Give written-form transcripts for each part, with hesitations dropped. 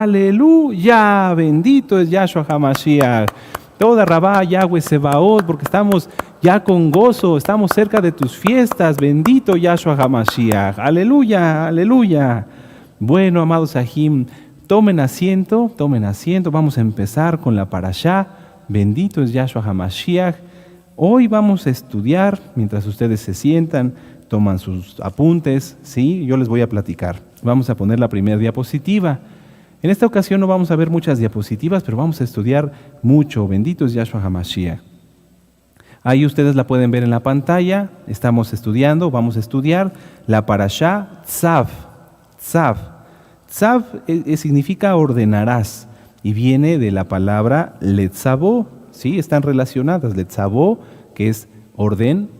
Aleluya, bendito es Yahshua HaMashiach. Toda Rabá, Yahweh Sebaot, porque estamos ya con gozo, estamos cerca de tus fiestas. Bendito Yahshua HaMashiach. Aleluya, aleluya. Bueno, amados Sahim, tomen asiento. Vamos a empezar con la parashá. Bendito es Yahshua HaMashiach. Hoy vamos a estudiar, mientras ustedes se sientan, toman sus apuntes, ¿sí? Yo les voy a platicar. Vamos a poner la primera diapositiva. En esta ocasión no vamos a ver muchas diapositivas, pero vamos a estudiar mucho. Bendito es Yahshua HaMashiach. Ahí ustedes la pueden ver en la pantalla. Vamos a estudiar la parashá Tzav. Tzav significa ordenarás y viene de la palabra letzavó. ¿Sí? Están relacionadas. Letzavó, que es orden,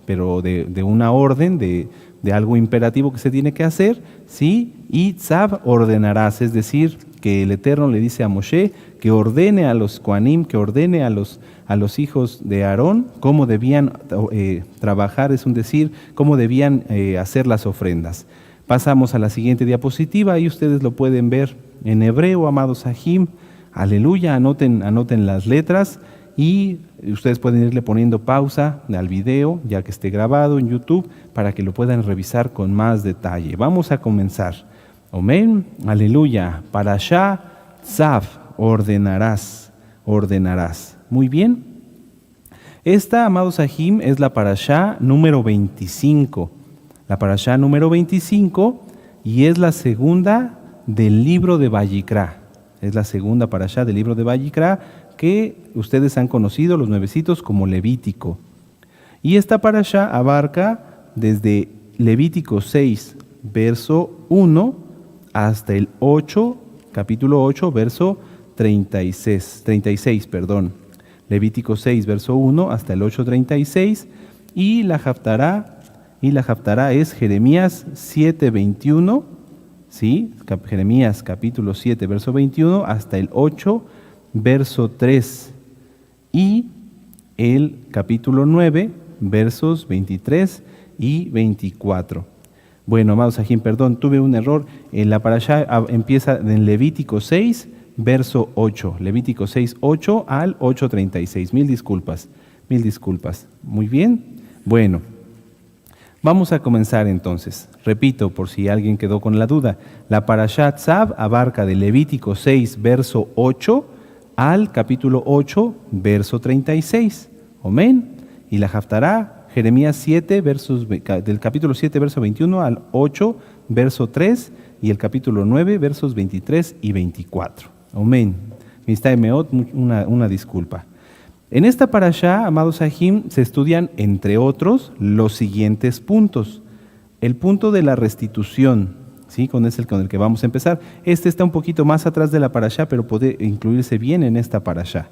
pero de una orden, de algo imperativo que se tiene que hacer, ¿sí? Y Tzav, ordenarás, es decir, que el Eterno le dice a Moshe que ordene a los Kohanim, que ordene a los hijos de Aarón cómo debían trabajar, es un decir, cómo debían hacer las ofrendas. Pasamos a la siguiente diapositiva, ahí ustedes lo pueden ver en hebreo, amados Sahim. Aleluya, anoten las letras. Y ustedes pueden irle poniendo pausa al video, ya que esté grabado en YouTube, para que lo puedan revisar con más detalle. Vamos a comenzar. Amén. Aleluya. Parashá Tzav, ordenarás. Muy bien. Esta, amados Sahim, es la parashá número 25. La parashá número 25 y es la segunda del libro de Vayikra. Es la segunda parashá del libro de Vayikra, que ustedes han conocido, los nuevecitos, como Levítico. Y esta parashá abarca desde Levítico 6, verso 1, hasta el 8, capítulo 8, verso 36. Levítico 6, verso 1, hasta el 8:36. Y la Haftará es Jeremías 7, 21, ¿sí? Jeremías capítulo 7, verso 21, hasta el 8, verso 3, y el capítulo 9, versos 23 y 24. Bueno, amados Sahim, perdón, tuve un error. La parashá empieza en Levítico 6, verso 8. Levítico 6, 8 al 8:36. Mil disculpas. Muy bien. Bueno, vamos a comenzar entonces. Repito, por si alguien quedó con la duda. La parashá Tzav abarca de Levítico 6, verso 8, al capítulo 8, verso 36. Amén. Y la Haftará, Jeremías 7, del capítulo 7, verso 21 al 8, verso 3, y el capítulo 9, versos 23 y 24. Amén. Mistay Meot, una disculpa. En esta parashá, amados Sahim, se estudian, entre otros, los siguientes puntos. El punto de la restitución, ¿sí? Con el que vamos a empezar. Este está un poquito más atrás de la parashá, pero puede incluirse bien en esta parashá.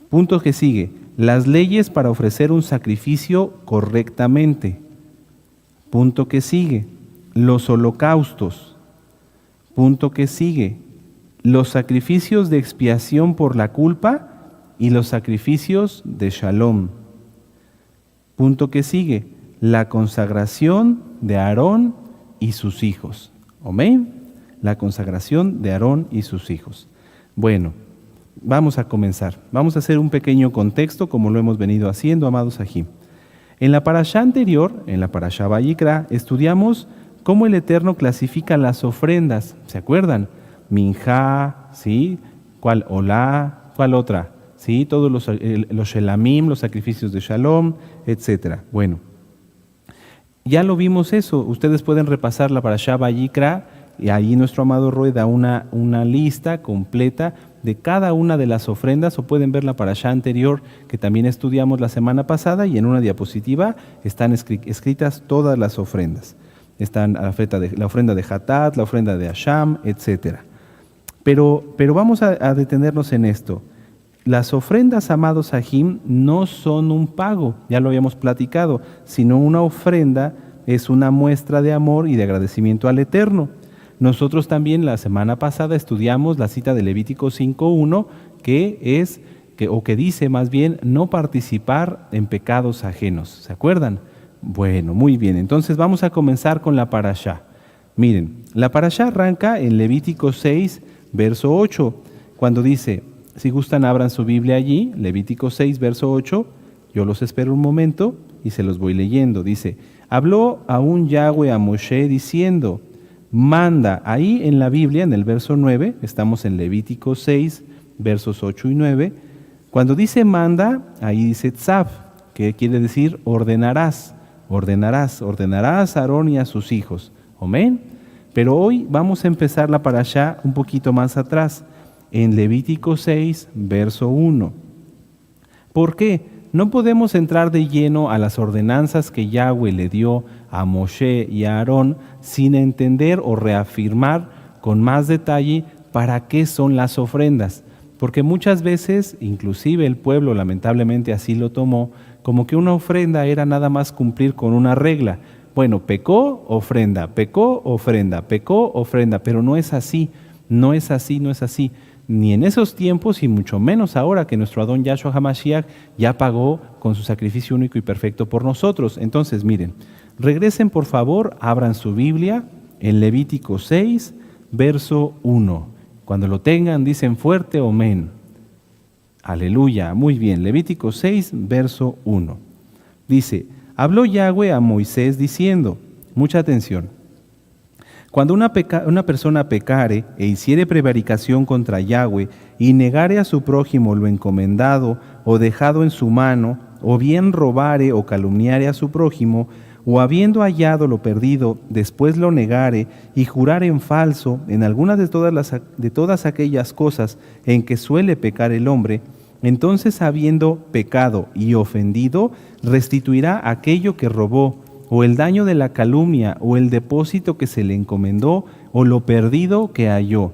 Punto que sigue. Las leyes para ofrecer un sacrificio correctamente. Punto que sigue. Los holocaustos. Punto que sigue. Los sacrificios de expiación por la culpa y los sacrificios de shalom. Punto que sigue. La consagración de Aarón y sus hijos. Amén. La consagración de Aarón y sus hijos. Bueno, vamos a comenzar. Vamos a hacer un pequeño contexto, como lo hemos venido haciendo, amados Sahim. En la parashá anterior, en la parashá Vayikra, estudiamos cómo el Eterno clasifica las ofrendas. ¿Se acuerdan? Minjá, ¿sí? ¿Cuál? Olá, ¿cuál otra? ¿Sí? Todos los shelamim, los sacrificios de shalom, etc. Bueno, ya lo vimos eso. Ustedes pueden repasar la parashá Vayikra y ahí nuestro amado Roy da una lista completa de cada una de las ofrendas, o pueden ver la parashá anterior que también estudiamos la semana pasada, y en una diapositiva están escritas todas las ofrendas. Están la ofrenda de Hatat, la ofrenda de Asham, etc. Pero vamos a detenernos en esto. Las ofrendas, amados Sahim, no son un pago, ya lo habíamos platicado, sino una ofrenda es una muestra de amor y de agradecimiento al Eterno. Nosotros también la semana pasada estudiamos la cita de Levítico 5:1, que dice más bien no participar en pecados ajenos. ¿Se acuerdan? Bueno, muy bien. Entonces vamos a comenzar con la parashá. Miren, la parashá arranca en Levítico 6, verso 8, cuando dice, si gustan abran su Biblia allí, Levítico 6, verso 8, yo los espero un momento y se los voy leyendo. Dice, habló aún Yahweh a Moshe diciendo, manda, ahí en la Biblia, en el verso 9, estamos en Levítico 6, versos 8 y 9, cuando dice manda, ahí dice tzav, que quiere decir ordenarás a Aarón y a sus hijos. Amén. Pero hoy vamos a empezar la parashá un poquito más atrás, en Levítico 6, verso 1. ¿Por qué? No podemos entrar de lleno a las ordenanzas que Yahweh le dio a Moshe y a Aarón sin entender o reafirmar con más detalle para qué son las ofrendas. Porque muchas veces, inclusive el pueblo lamentablemente así lo tomó, como que una ofrenda era nada más cumplir con una regla. Bueno, pecó, ofrenda, pero no es así, no es así. Ni en esos tiempos y mucho menos ahora que nuestro Adón Yahshua HaMashiach ya pagó con su sacrificio único y perfecto por nosotros. Entonces, miren, regresen por favor, abran su Biblia en Levítico 6, verso 1. Cuando lo tengan, dicen fuerte amén. Aleluya, muy bien. Levítico 6, verso 1. Dice, habló Yahweh a Moisés diciendo, mucha atención, cuando una persona pecare e hiciere prevaricación contra Yahweh y negare a su prójimo lo encomendado o dejado en su mano, o bien robare o calumniare a su prójimo, o habiendo hallado lo perdido, después lo negare y jurare en falso en alguna de todas aquellas cosas en que suele pecar el hombre, entonces habiendo pecado y ofendido, restituirá aquello que robó, o el daño de la calumnia, o el depósito que se le encomendó, o lo perdido que halló.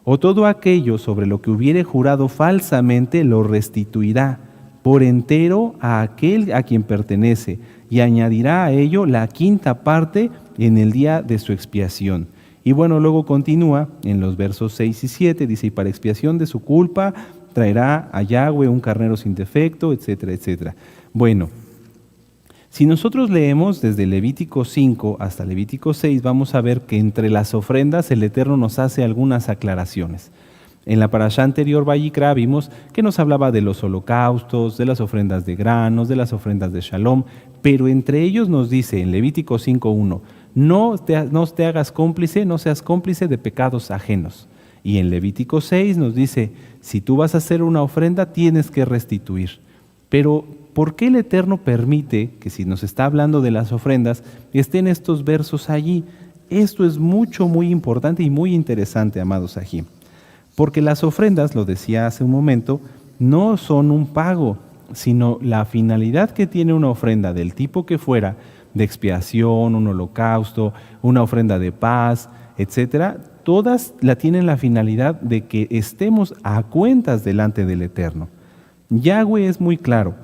O todo aquello sobre lo que hubiere jurado falsamente lo restituirá por entero a aquel a quien pertenece, y añadirá a ello la quinta parte en el día de su expiación. Y bueno, luego continúa en los versos 6 y 7, dice, y para expiación de su culpa traerá a Yahweh un carnero sin defecto, etcétera, etcétera. Bueno, si nosotros leemos desde Levítico 5 hasta Levítico 6, vamos a ver que entre las ofrendas el Eterno nos hace algunas aclaraciones. En la parashá anterior, Vayikra, vimos que nos hablaba de los holocaustos, de las ofrendas de granos, de las ofrendas de Shalom, pero entre ellos nos dice en Levítico 5.1, no te hagas cómplice, no seas cómplice de pecados ajenos. Y en Levítico 6 nos dice, si tú vas a hacer una ofrenda, tienes que restituir. Pero, ¿por qué el Eterno permite que si nos está hablando de las ofrendas, estén estos versos allí? Esto es muy importante y muy interesante, amados ají. Porque las ofrendas, lo decía hace un momento, no son un pago, sino la finalidad que tiene una ofrenda del tipo que fuera, de expiación, un holocausto, una ofrenda de paz, etcétera, todas tienen la finalidad de que estemos a cuentas delante del Eterno. Yahweh es muy claro.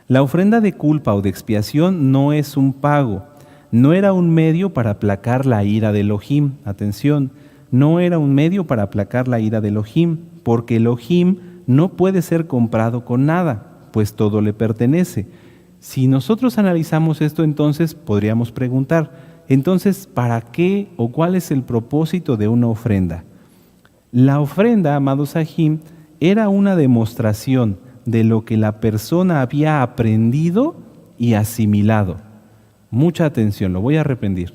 La ofrenda de culpa o de expiación no es un pago, no era un medio para aplacar la ira de Elohim. Atención, no era un medio para aplacar la ira de Elohim, porque Elohim no puede ser comprado con nada, pues todo le pertenece. Si nosotros analizamos esto, entonces podríamos preguntar, entonces, ¿para qué o cuál es el propósito de una ofrenda? La ofrenda, amados ajim, era una demostración de lo que la persona había aprendido y asimilado. Mucha atención, lo voy a repetir.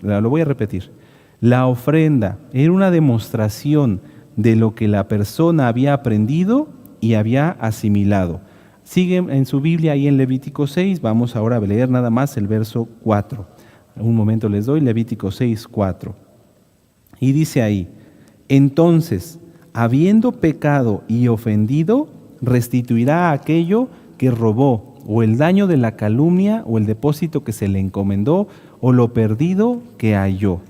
La ofrenda era una demostración de lo que la persona había aprendido y había asimilado. Siguen en su Biblia ahí en Levítico 6, vamos ahora a leer nada más el verso 4. Un momento les doy, Levítico 6, 4. Y dice ahí, entonces, habiendo pecado y ofendido, restituirá aquello que robó, o el daño de la calumnia, o el depósito que se le encomendó, o lo perdido que halló.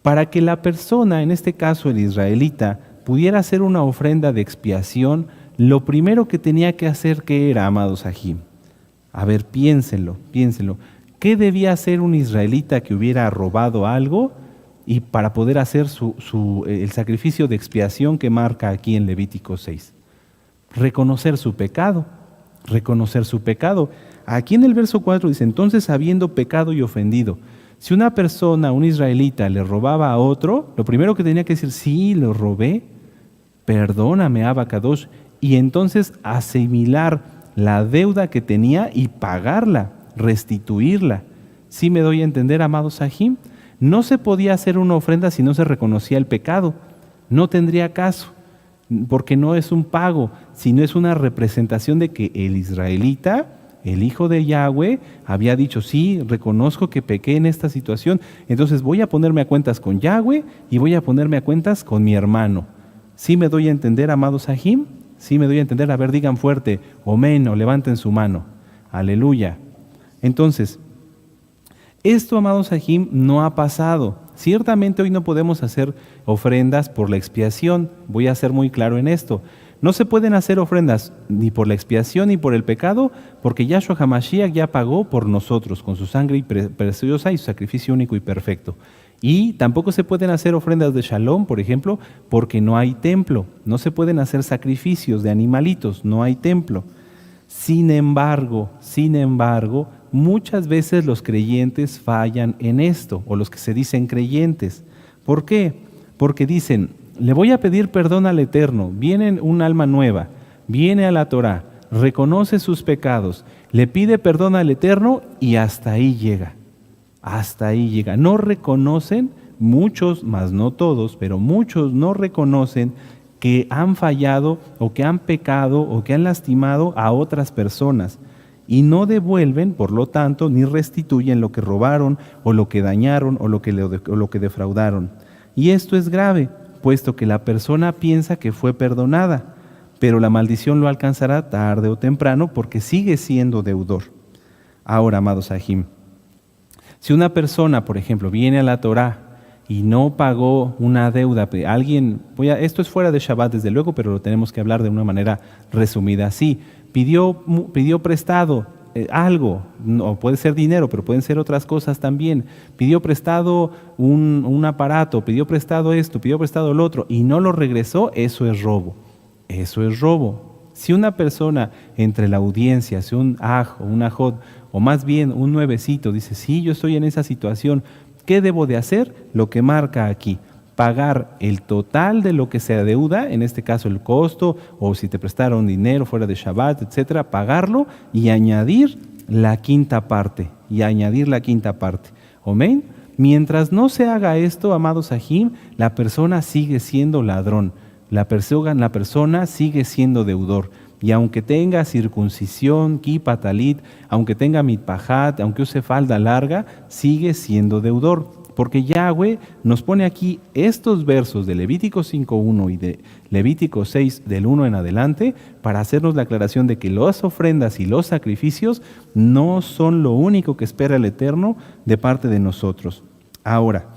Para que la persona, en este caso el israelita, pudiera hacer una ofrenda de expiación, lo primero que tenía que hacer, ¿qué era, amados ajim? A ver, piénsenlo. ¿Qué debía hacer un israelita que hubiera robado algo y para poder hacer el sacrificio de expiación que marca aquí en Levítico 6? Reconocer su pecado. Aquí en el verso 4 dice, entonces habiendo pecado y ofendido. Si una persona, un israelita, le robaba a otro, lo primero que tenía que decir, sí, lo robé, perdóname, Abba Kadosh, y entonces asimilar la deuda que tenía y pagarla, restituirla. ¿Sí me doy a entender, amado Sahim? No se podía hacer una ofrenda si no se reconocía el pecado. No tendría caso, porque no es un pago, sino es una representación de que el israelita, el hijo de Yahweh, había dicho, sí, reconozco que pequé en esta situación, entonces voy a ponerme a cuentas con Yahweh y voy a ponerme a cuentas con mi hermano. ¿Sí me doy a entender, amado Sahim? ¿Sí me doy a entender? A ver, digan fuerte, amén, o levanten su mano. Aleluya. Entonces, esto, amado Sahim, no ha pasado. Ciertamente hoy no podemos hacer ofrendas por la expiación. Voy a ser muy claro en esto. No se pueden hacer ofrendas ni por la expiación ni por el pecado, porque Yahshua HaMashiach ya pagó por nosotros con su sangre preciosa y su sacrificio único y perfecto. Y tampoco se pueden hacer ofrendas de Shalom, por ejemplo, porque no hay templo. No se pueden hacer sacrificios de animalitos, no hay templo. Sin embargo, muchas veces los creyentes fallan en esto, o los que se dicen creyentes. ¿Por qué? Porque dicen, le voy a pedir perdón al Eterno, viene un alma nueva, viene a la Torah, reconoce sus pecados, le pide perdón al Eterno y hasta ahí llega. Hasta ahí llega. No reconocen, muchos, más no todos, pero muchos no reconocen que han fallado o que han pecado o que han lastimado a otras personas y no devuelven, por lo tanto, ni restituyen lo que robaron o lo que dañaron o lo que defraudaron. Y esto es grave, puesto que la persona piensa que fue perdonada, pero la maldición lo alcanzará tarde o temprano porque sigue siendo deudor. Ahora, amados Sahim, si una persona, por ejemplo, viene a la Torah y no pagó una deuda, esto es fuera de Shabbat desde luego, pero lo tenemos que hablar de una manera resumida así, pidió prestado algo, no puede ser dinero, pero pueden ser otras cosas también, pidió prestado un aparato, pidió prestado esto, pidió prestado lo otro y no lo regresó, eso es robo, eso es robo. Si una persona entre la audiencia, si un aj o un ajot, o más bien un nuevecito, dice, sí, yo estoy en esa situación, ¿qué debo de hacer? Lo que marca aquí, pagar el total de lo que se adeuda, en este caso el costo, o si te prestaron dinero fuera de Shabbat, etcétera, pagarlo y añadir la quinta parte, ¿Amén? Mientras no se haga esto, amado Sahim, la persona sigue siendo ladrón, la persona sigue siendo deudor. Y aunque tenga circuncisión, kipa, talit, aunque tenga mitpahat, aunque use falda larga, sigue siendo deudor. Porque Yahweh nos pone aquí estos versos de Levítico 5.1 y de Levítico 6 del 1 en adelante para hacernos la aclaración de que las ofrendas y los sacrificios no son lo único que espera el Eterno de parte de nosotros. Ahora,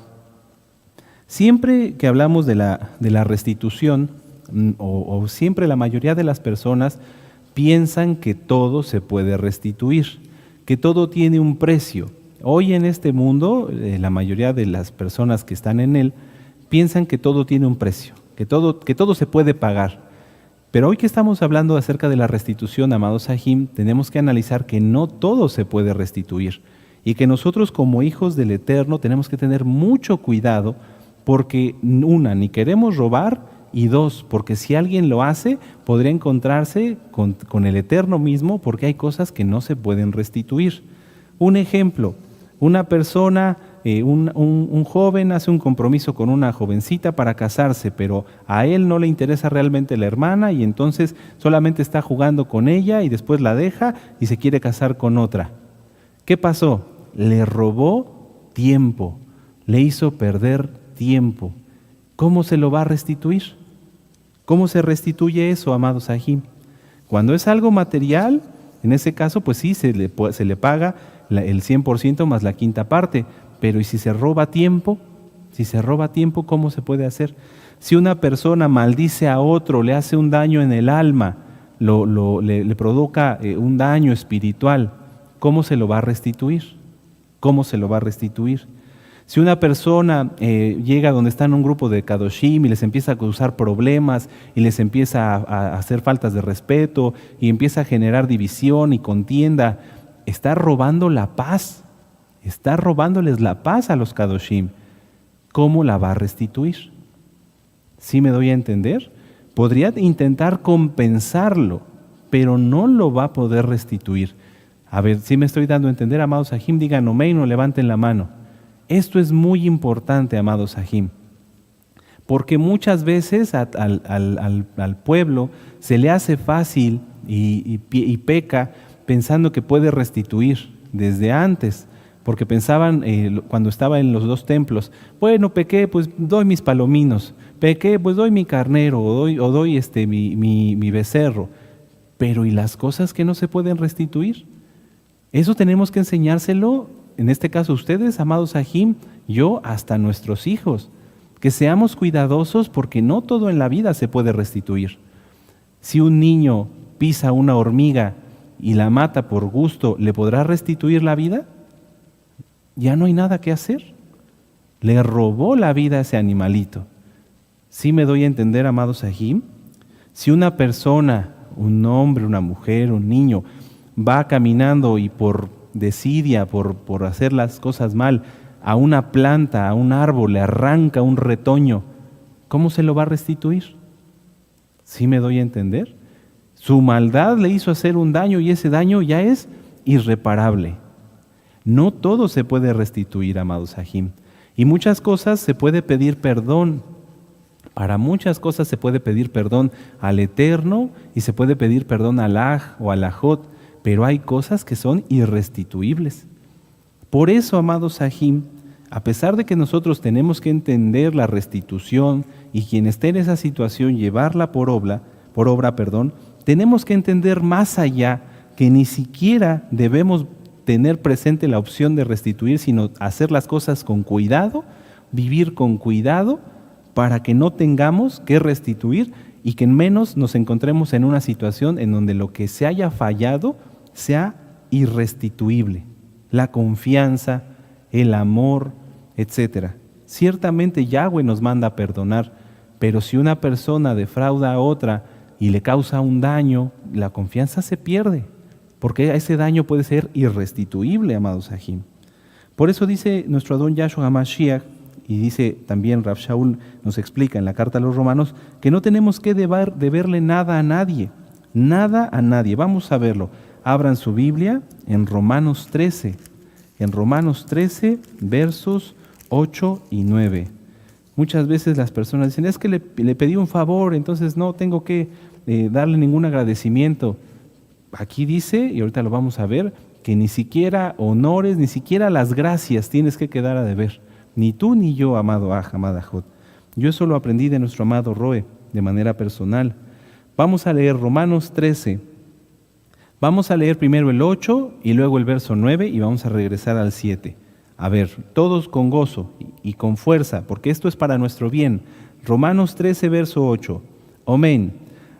siempre que hablamos de la restitución, o siempre la mayoría de las personas piensan que todo se puede restituir, que todo tiene un precio. Hoy en este mundo, la mayoría de las personas que están en él piensan que todo tiene un precio, que todo se puede pagar. Pero hoy que estamos hablando acerca de la restitución, amados Sahim, tenemos que analizar que no todo se puede restituir y que nosotros como hijos del Eterno tenemos que tener mucho cuidado porque ni queremos robar, y dos, porque si alguien lo hace, podría encontrarse con el Eterno mismo porque hay cosas que no se pueden restituir. Un ejemplo, una persona, un joven hace un compromiso con una jovencita para casarse, pero a él no le interesa realmente la hermana y entonces solamente está jugando con ella y después la deja y se quiere casar con otra. ¿Qué pasó? Le robó tiempo, le hizo perder tiempo. ¿Cómo se lo va a restituir? ¿Cómo se restituye eso, amado Sahim? Cuando es algo material, en ese caso, pues sí, se le paga el 100% más la quinta parte. Pero ¿y si se roba tiempo? Si se roba tiempo, ¿cómo se puede hacer? Si una persona maldice a otro, le hace un daño en el alma, le provoca un daño espiritual, ¿cómo se lo va a restituir? ¿Cómo se lo va a restituir? Si una persona llega donde están un grupo de Kadoshim y les empieza a causar problemas y les empieza a hacer faltas de respeto y empieza a generar división y contienda, ¿está robando la paz? Está robándoles la paz a los Kadoshim. ¿Cómo la va a restituir? ¿Sí me doy a entender? Podría intentar compensarlo, pero no lo va a poder restituir. A ver, si me estoy dando a entender, amados Sahim, digan amén o levanten la mano. Esto es muy importante, amados Sahim, porque muchas veces al pueblo se le hace fácil y peca pensando que puede restituir desde antes, porque pensaban cuando estaba en los dos templos, bueno, pequé, pues doy mis palominos, pequé, pues doy mi carnero o doy mi becerro, pero ¿y las cosas que no se pueden restituir? Eso tenemos que enseñárselo, en este caso ustedes, amados Sahim, yo, hasta nuestros hijos, que seamos cuidadosos porque no todo en la vida se puede restituir. Si un niño pisa una hormiga y la mata por gusto, ¿le podrá restituir la vida? Ya no hay nada que hacer. Le robó la vida a ese animalito. ¿Sí me doy a entender, amados Sahim? Si una persona, un hombre, una mujer, un niño, va caminando y por desidia, por hacer las cosas mal, a una planta, a un árbol, le arranca un retoño, ¿cómo se lo va a restituir? ¿Sí me doy a entender? Su maldad le hizo hacer un daño y ese daño ya es irreparable. No todo se puede restituir, amados Sahim. Y muchas cosas se puede pedir perdón. Para muchas cosas se puede pedir perdón al Eterno y se puede pedir perdón al Aj o al Ajot, pero hay cosas que son irrestituibles. Por eso, amados Sahim, a pesar de que nosotros tenemos que entender la restitución y quien esté en esa situación llevarla por obra, tenemos que entender más allá que ni siquiera debemos tener presente la opción de restituir, sino hacer las cosas con cuidado, vivir con cuidado, para que no tengamos que restituir y que menos nos encontremos en una situación en donde lo que se haya fallado sea irrestituible. La confianza, el amor, etc. Ciertamente Yahweh nos manda a perdonar, pero si una persona defrauda a otra y le causa un daño, la confianza se pierde, porque ese daño puede ser irrestituible, amados Sahim. Por eso dice nuestro Adón Yahshua HaMashiach, y dice también Rav Shaul, nos explica en la carta a los romanos, que no tenemos que deberle nada a nadie, nada a nadie. Vamos a verlo. Abran su Biblia en Romanos 13, versos 8 y 9. Muchas veces las personas dicen, es que le pedí un favor, entonces no tengo que darle ningún agradecimiento. Aquí dice, y ahorita lo vamos a ver, que ni siquiera honores, ni siquiera las gracias tienes que quedar a deber. Ni tú ni yo, amado Aj, amada Jod. Yo eso lo aprendí de nuestro amado Roe, de manera personal. Vamos a leer Romanos 13. Vamos a leer primero el 8 y luego el verso 9 y vamos a regresar al 7. A ver, todos con gozo y con fuerza, porque esto es para nuestro bien. Romanos 13, verso 8. Amén.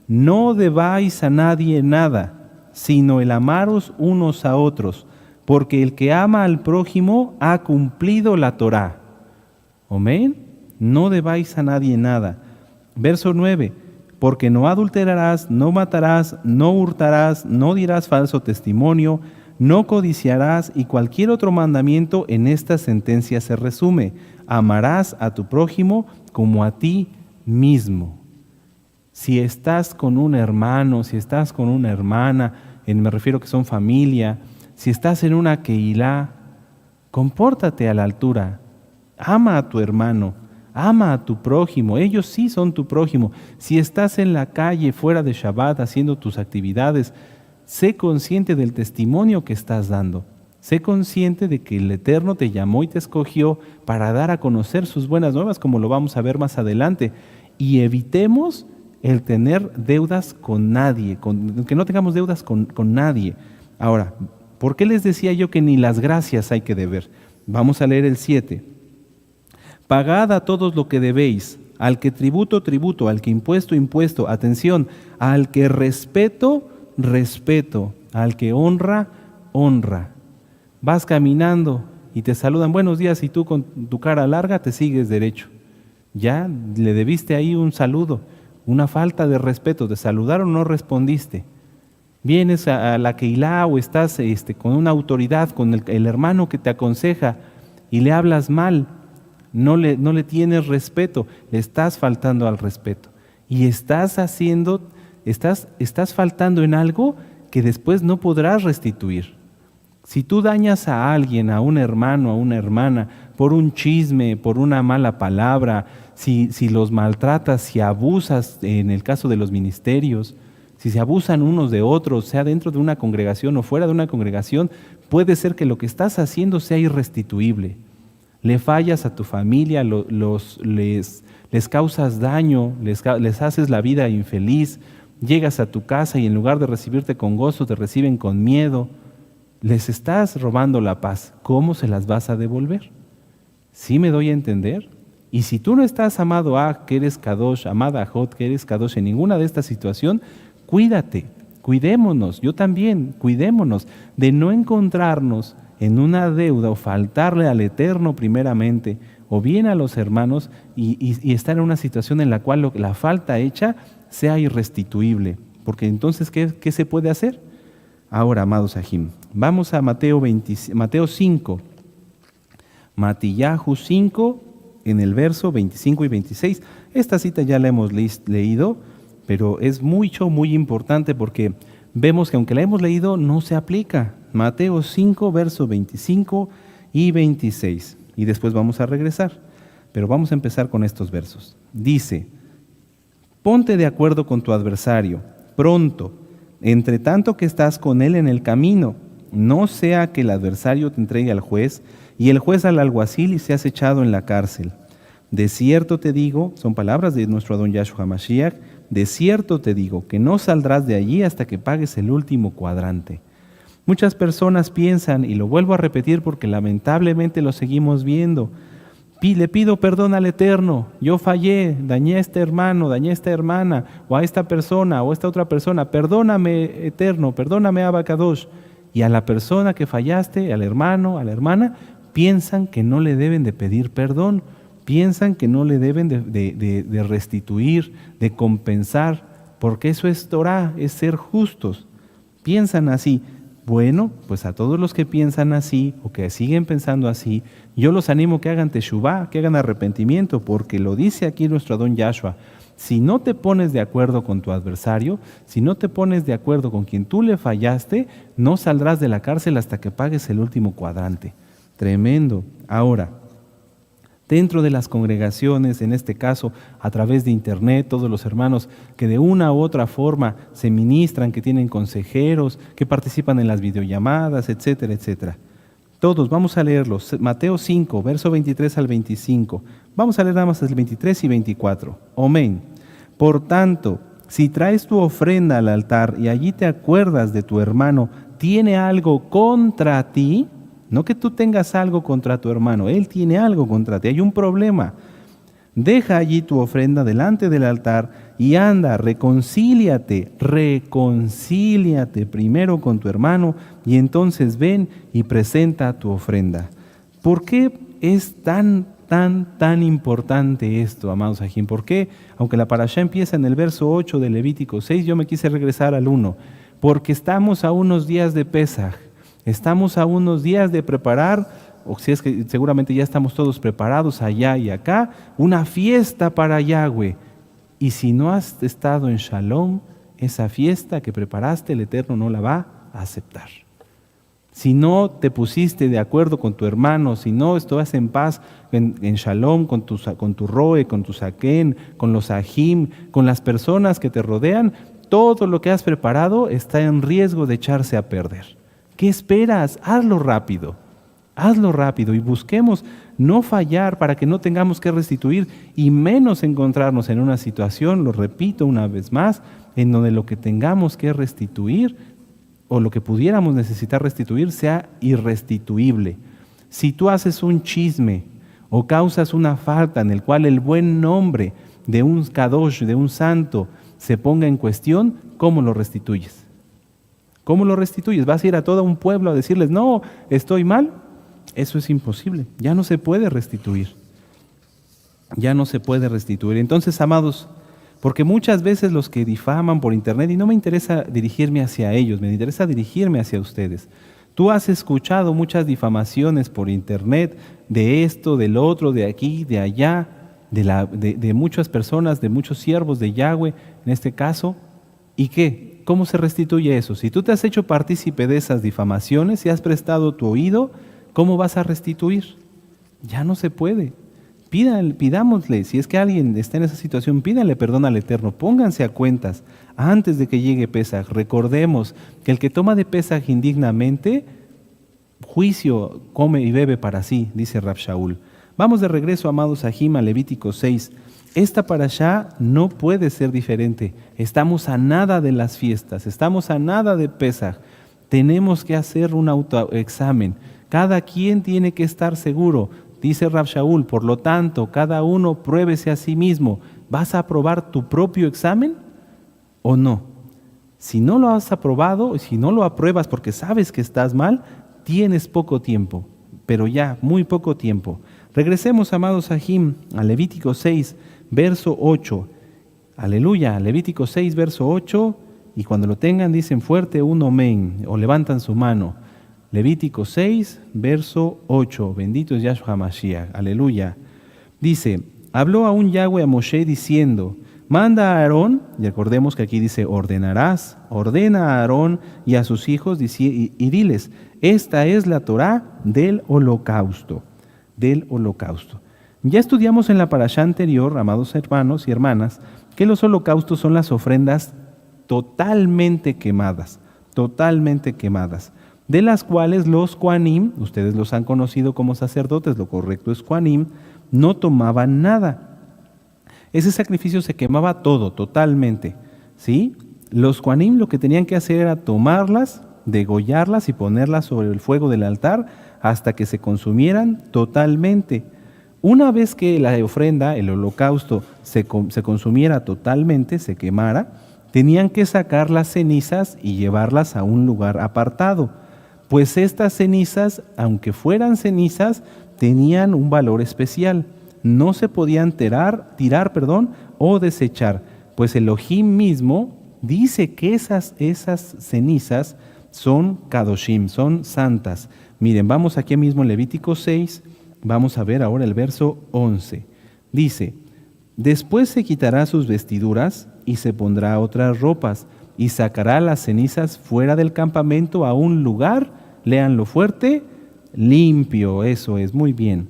No debáis a nadie nada, sino el amaros unos a otros, porque el que ama al prójimo ha cumplido la Torá. Amén. No debáis a nadie nada. Verso 9. Porque no adulterarás, no matarás, no hurtarás, no dirás falso testimonio, no codiciarás, y cualquier otro mandamiento en esta sentencia se resume: amarás a tu prójimo como a ti mismo. Si estás con un hermano, si estás con una hermana, me refiero que son familia, si estás en una kehilá, compórtate a la altura, ama a tu hermano, ama a tu prójimo, ellos sí son tu prójimo. Si estás en la calle fuera de Shabbat haciendo tus actividades, sé consciente del testimonio que estás dando. Sé consciente de que el Eterno te llamó y te escogió para dar a conocer sus buenas nuevas, como lo vamos a ver más adelante. Y evitemos el tener deudas con nadie, que no tengamos deudas con nadie. Ahora, ¿por qué les decía yo que ni las gracias hay que deber? Vamos a leer el 7. Pagad a todos lo que debéis, al que tributo, tributo, al que impuesto, impuesto. Atención, al que respeto, respeto, al que honra, honra. Vas caminando y te saludan, buenos días, y tú con tu cara larga te sigues derecho. Ya le debiste ahí un saludo, una falta de respeto, te saludaron, no respondiste. vienes a la Keilah o estás con una autoridad, con el hermano que te aconseja y le hablas mal, no le tienes respeto, le estás faltando al respeto y estás faltando en algo que después no podrás restituir. Si tú dañas a alguien, a un hermano, a una hermana, por un chisme, por una mala palabra, si los maltratas, si abusas, en el caso de los ministerios, si se abusan unos de otros, sea dentro de una congregación o fuera de una congregación, puede ser que lo que estás haciendo sea irrestituible. Le fallas a tu familia, les causas daño, les haces la vida infeliz, llegas a tu casa y en lugar de recibirte con gozo, te reciben con miedo. Les estás robando la paz. ¿Cómo se las vas a devolver? ¿Sí me doy a entender? Y si tú no estás, amado A, que eres Kadosh, amada Jot, que eres Kadosh, en ninguna de estas situaciones, cuídate, cuidémonos, yo también, cuidémonos de no encontrarnos en una deuda o faltarle al Eterno primeramente, o bien a los hermanos, y estar en una situación en la cual la falta hecha sea irrestituible. Porque entonces, ¿qué se puede hacer? Ahora, amados Ajim, vamos a Mateo 5, Matillahu 5, en el verso 25 y 26. Esta cita ya la hemos leído, pero es muy importante porque vemos que aunque la hemos leído, no se aplica. Mateo 5, verso 25 y 26. Y después vamos a regresar. Pero vamos a empezar con estos versos. Dice: ponte de acuerdo con tu adversario, pronto, entre tanto que estás con él en el camino, no sea que el adversario te entregue al juez y el juez al alguacil y seas echado en la cárcel. De cierto te digo, son palabras de nuestro Adón Yahshua Mashiach, de cierto te digo que no saldrás de allí hasta que pagues el último cuadrante. Muchas personas piensan, y lo vuelvo a repetir porque lamentablemente lo seguimos viendo, le pido perdón al Eterno, yo fallé, dañé a este hermano, dañé a esta hermana, o a esta persona, o a esta otra persona, perdóname Eterno, perdóname Abba Kadosh. Y a la persona que fallaste, al hermano, a la hermana, piensan que no le deben de pedir perdón, piensan que no le deben de restituir, de compensar, porque eso es Torah, es ser justos. Piensan así. Bueno, pues a todos los que piensan así o que siguen pensando así, yo los animo que hagan teshuvá, que hagan arrepentimiento, porque lo dice aquí nuestro Adón Yahshua. Si no te pones de acuerdo con tu adversario, si no te pones de acuerdo con quien tú le fallaste, no saldrás de la cárcel hasta que pagues el último cuadrante. Tremendo. Ahora, dentro de las congregaciones, en este caso a través de internet, todos los hermanos que de una u otra forma se ministran, que tienen consejeros, que participan en las videollamadas, etcétera, etcétera. Todos, vamos a leerlos. Mateo 5, verso 23 al 25. Vamos a leer nada más el 23 y 24. Amén. Por tanto, si traes tu ofrenda al altar y allí te acuerdas de tu hermano, tiene algo contra ti, no que tú tengas algo contra tu hermano, él tiene algo contra ti, hay un problema. Deja allí tu ofrenda delante del altar y anda, reconcíliate primero con tu hermano y entonces ven y presenta tu ofrenda. ¿Por qué es tan importante esto, amados Ajim? ¿Por qué? Aunque la parashá empieza en el verso 8 de Levítico 6, yo me quise regresar al 1, porque estamos a unos días de Pesaj. Estamos a unos días de preparar, o si es que seguramente ya estamos todos preparados allá y acá, una fiesta para Yahweh. Y si no has estado en Shalom, esa fiesta que preparaste, el Eterno no la va a aceptar. Si no te pusiste de acuerdo con tu hermano, si no estás en paz, en Shalom, con tu Roe, con tu Saken, con los Ajim, con las personas que te rodean, todo lo que has preparado está en riesgo de echarse a perder. ¿Qué esperas? Hazlo rápido y busquemos no fallar para que no tengamos que restituir y menos encontrarnos en una situación, lo repito una vez más, en donde lo que tengamos que restituir o lo que pudiéramos necesitar restituir sea irrestituible. Si tú haces un chisme o causas una falta en el cual el buen nombre de un Kadosh, de un santo, se ponga en cuestión, ¿cómo lo restituyes? ¿Cómo lo restituyes? ¿Vas a ir a todo un pueblo a decirles, no, estoy mal? Eso es imposible, ya no se puede restituir. Ya no se puede restituir. Entonces, amados, Porque muchas veces los que difaman por internet, y no me interesa dirigirme hacia ellos, me interesa dirigirme hacia ustedes. Tú has escuchado muchas difamaciones por internet de esto, del otro, de aquí, de allá, de muchas personas, de muchos siervos de Yahweh, en este caso. ¿Y qué? ¿Cómo se restituye eso? Si tú te has hecho partícipe de esas difamaciones y has prestado tu oído, ¿cómo vas a restituir? Ya no se puede. Pidámosle, si es que alguien está en esa situación, pídanle perdón al Eterno, pónganse a cuentas antes de que llegue Pesaj. Recordemos que el que toma de Pesaj indignamente, juicio come y bebe para sí, dice Rab Shaul. Vamos de regreso, amados Sahim, a Levítico 6. Esta parashá no puede ser diferente. Estamos a nada de las fiestas, estamos a nada de Pesaj. Tenemos que hacer un autoexamen. Cada quien tiene que estar seguro. Dice Rab Shaul, por lo tanto, cada uno pruébese a sí mismo. ¿Vas a aprobar tu propio examen o no? Si no lo has aprobado, si no lo apruebas porque sabes que estás mal, tienes poco tiempo, pero ya muy poco tiempo. Regresemos, amados Sahim, a Levítico 6, verso 8. Aleluya, Levítico 6, verso 8, y cuando lo tengan dicen fuerte un amén, o levantan su mano. Levítico 6, verso 8. Bendito es Yahshua HaMashiach. Aleluya. Dice, habló aún Yahweh a Moshe diciendo, manda a Aarón, y recordemos que aquí dice ordenarás, ordena a Aarón y a sus hijos y diles, esta es la Torá del holocausto. Del holocausto. Ya estudiamos en la parashá anterior, amados hermanos y hermanas, que los holocaustos son las ofrendas totalmente quemadas, de las cuales los Kohanim, ustedes los han conocido como sacerdotes, lo correcto es Kohanim, no tomaban nada. Ese sacrificio se quemaba todo, totalmente, ¿sí? Los Kohanim lo que tenían que hacer era tomarlas, degollarlas y ponerlas sobre el fuego del altar hasta que se consumieran totalmente. Una vez que la ofrenda, el holocausto, se consumiera totalmente, se quemara, tenían que sacar las cenizas y llevarlas a un lugar apartado, pues estas cenizas, aunque fueran cenizas, tenían un valor especial. No se podían tirar, o desechar, pues Elohim mismo dice que esas cenizas son kadoshim, son santas. Miren, vamos aquí mismo en Levítico 6, vamos a ver ahora el verso 11. Dice, después se quitará sus vestiduras y se pondrá otras ropas y sacará las cenizas fuera del campamento a un lugar, léanlo fuerte, limpio, eso es, muy bien.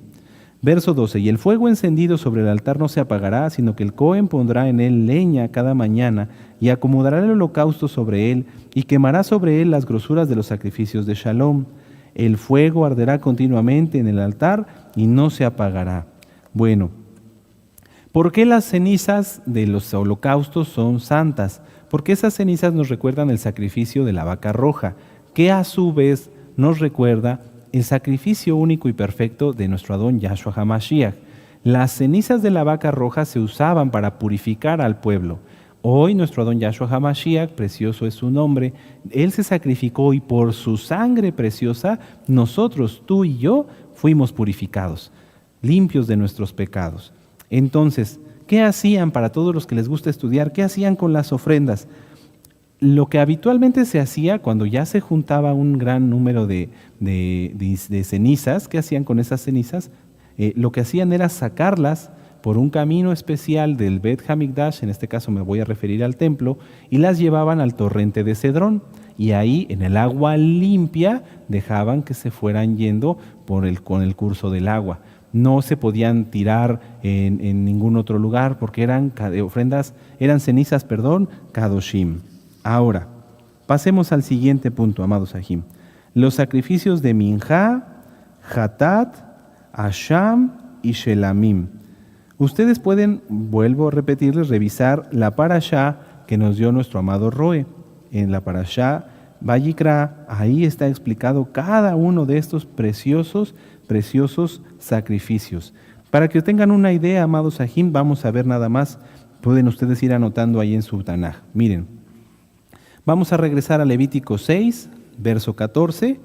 Verso 12, y el fuego encendido sobre el altar no se apagará, sino que el Cohen pondrá en él leña cada mañana y acomodará el holocausto sobre él y quemará sobre él las grosuras de los sacrificios de Shalom. El fuego arderá continuamente en el altar y no se apagará. Bueno, ¿por qué las cenizas de los holocaustos son santas? Porque esas cenizas nos recuerdan el sacrificio de la vaca roja, que a su vez nos recuerda el sacrificio único y perfecto de nuestro Adón Yahshua HaMashiach. Las cenizas de la vaca roja se usaban para purificar al pueblo. Hoy nuestro Adón Yahshua HaMashiach, precioso es su nombre, Él se sacrificó y por su sangre preciosa, nosotros, tú y yo, fuimos purificados, limpios de nuestros pecados. Entonces, ¿qué hacían para todos los que les gusta estudiar? ¿Qué hacían con las ofrendas? Lo que habitualmente se hacía cuando ya se juntaba un gran número de cenizas, ¿qué hacían con esas cenizas? Lo que hacían era sacarlas por un camino especial del Bet Hamikdash, en este caso me voy a referir al templo, y las llevaban al torrente de Cedrón. Y ahí, en el agua limpia, dejaban que se fueran yendo con el curso del agua. No se podían tirar en ningún otro lugar porque eran cenizas, kadoshim. Ahora, pasemos al siguiente punto, amados Sahim. Los sacrificios de Minjá, Hatat, Asham y Shelamim. Ustedes pueden, vuelvo a repetirles, revisar la parashá que nos dio nuestro amado Roe. En la parashá Vayikra, ahí está explicado cada uno de estos preciosos sacrificios. Para que tengan una idea, amados Sahim, vamos a ver nada más. Pueden ustedes ir anotando ahí en su Tanaj. Miren. Vamos a regresar a Levítico 6, verso 14,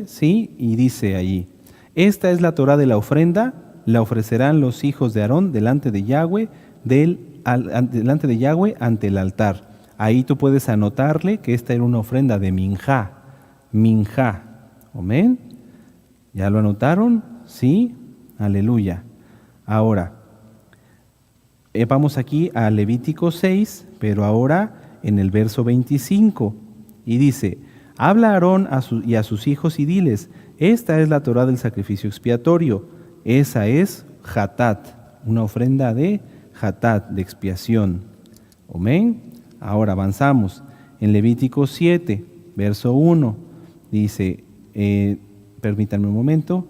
¿sí? Y dice allí, esta es la Torá de la ofrenda, la ofrecerán los hijos de Aarón delante de Yahweh delante de Yahweh ante el altar. Ahí tú puedes anotarle que esta era una ofrenda de minjá. Amén. ¿Ya lo anotaron? Sí. Aleluya. Ahora, vamos aquí a Levítico 6, pero ahora en el verso 25. Y dice: habla a Aarón y a sus hijos y diles: esta es la Torá del sacrificio expiatorio. Esa es Hatat, una ofrenda de Hatat, de expiación. Amén. Ahora avanzamos. En Levítico 7, verso 1, dice, permítanme un momento.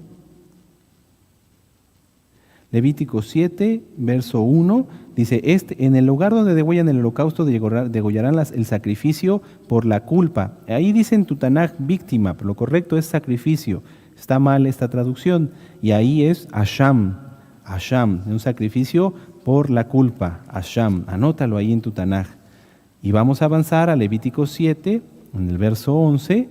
Levítico 7, verso 1, dice, en el lugar donde degüellan el holocausto degollarán el sacrificio por la culpa. Ahí dice en tu Tanaj víctima, pero lo correcto es sacrificio. Está mal esta traducción. Y ahí es Asham, un sacrificio por la culpa. Asham, anótalo ahí en tu Tanaj. Y vamos a avanzar a Levítico 7, en el verso 11.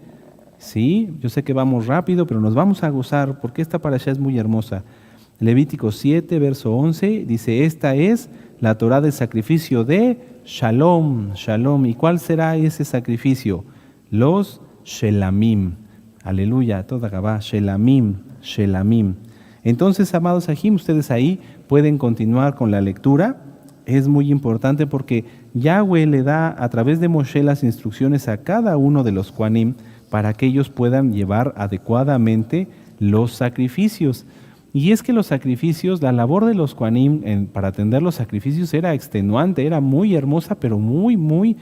Sí, yo sé que vamos rápido, pero nos vamos a gozar porque esta parashá es muy hermosa. Levítico 7, verso 11, dice, esta es la Torá del sacrificio de Shalom. ¿Y cuál será ese sacrificio? Los Shelamim. Aleluya, toda Gabá, Shelamim. Entonces, amados Ajim, ustedes ahí pueden continuar con la lectura. Es muy importante porque Yahweh le da a través de Moshe las instrucciones a cada uno de los Kohanim para que ellos puedan llevar adecuadamente los sacrificios. Y es que los sacrificios, la labor de los Kohanim para atender los sacrificios era extenuante, era muy hermosa, pero muy, muy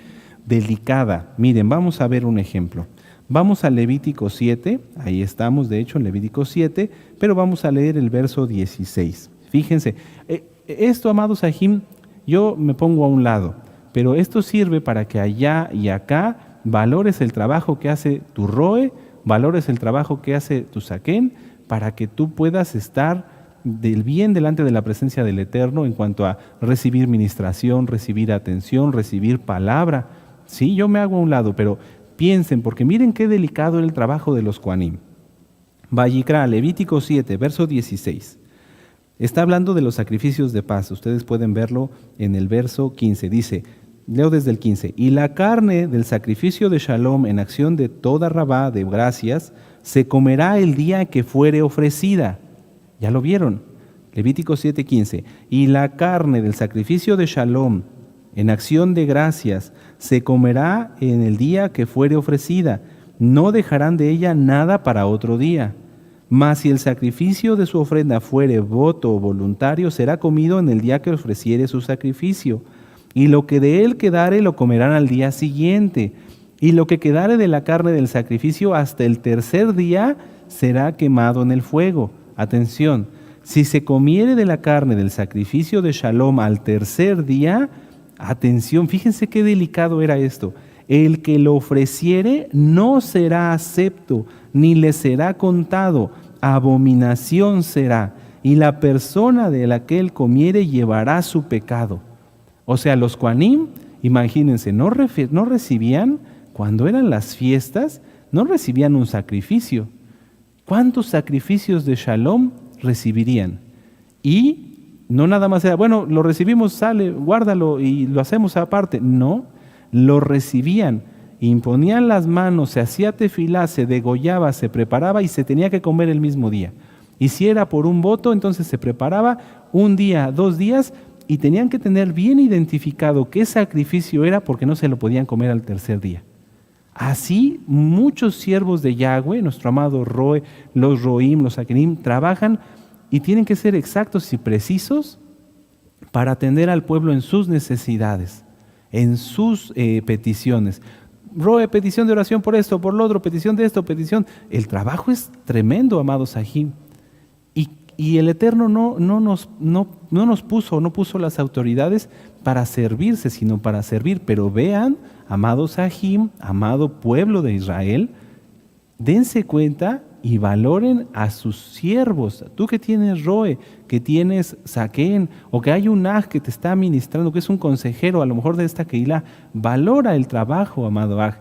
delicada. Miren, vamos a ver un ejemplo. Vamos a Levítico 7, ahí estamos, de hecho, en Levítico 7, pero vamos a leer el verso 16. Fíjense, esto, amados Ajim, yo me pongo a un lado, pero esto sirve para que allá y acá valores el trabajo que hace tu Roe, valores el trabajo que hace tu Saquén, para que tú puedas estar del bien delante de la presencia del Eterno en cuanto a recibir ministración, recibir atención, recibir palabra. Sí, yo me hago a un lado, pero piensen, porque miren qué delicado era el trabajo de los Kohanim. Vayikra, Levítico 7, verso 16. Está hablando de los sacrificios de paz. Ustedes pueden verlo en el verso 15. Dice, leo desde el 15. Y la carne del sacrificio de Shalom en acción de toda rabá de gracias se comerá el día que fuere ofrecida. ¿Ya lo vieron? Levítico 7:15. Y la carne del sacrificio de Shalom en acción de gracias se comerá en el día que fuere ofrecida. No dejarán de ella nada para otro día. Mas si el sacrificio de su ofrenda fuere voto voluntario, será comido en el día que ofreciere su sacrificio. Y lo que de él quedare lo comerán al día siguiente. Y lo que quedare de la carne del sacrificio hasta el tercer día será quemado en el fuego. Atención, si se comiere de la carne del sacrificio de Shalom al tercer día, atención, fíjense qué delicado era esto. El que lo ofreciere no será acepto, ni le será contado, abominación será, y la persona de la que él comiere llevará su pecado. O sea, los Kohanim, imagínense, no recibían, cuando eran las fiestas, no recibían un sacrificio. ¿Cuántos sacrificios de Shalom recibirían? Y no nada más era, bueno, lo recibimos, sale, guárdalo y lo hacemos aparte. No, lo recibían, imponían las manos, se hacía tefilá, se degollaba, se preparaba y se tenía que comer el mismo día. Y si era por un voto, entonces se preparaba un día, 2 días, y tenían que tener bien identificado qué sacrificio era porque no se lo podían comer al tercer día. Así muchos siervos de Yahweh, nuestro amado Roe, los Roim, los Akenim, trabajan y tienen que ser exactos y precisos para atender al pueblo en sus necesidades, en sus peticiones. Roe, petición de oración por esto, por lo otro, petición de esto, petición. El trabajo es tremendo, amados Ajim. Y el Eterno no puso las autoridades para servirse, sino para servir. Pero vean, amados Ajim, amado pueblo de Israel, dense cuenta y valoren a sus siervos. Tú que tienes Roe, que tienes Saquén, o que hay un Aj que te está administrando, que es un consejero a lo mejor de esta Keilah, valora el trabajo, amado Aj,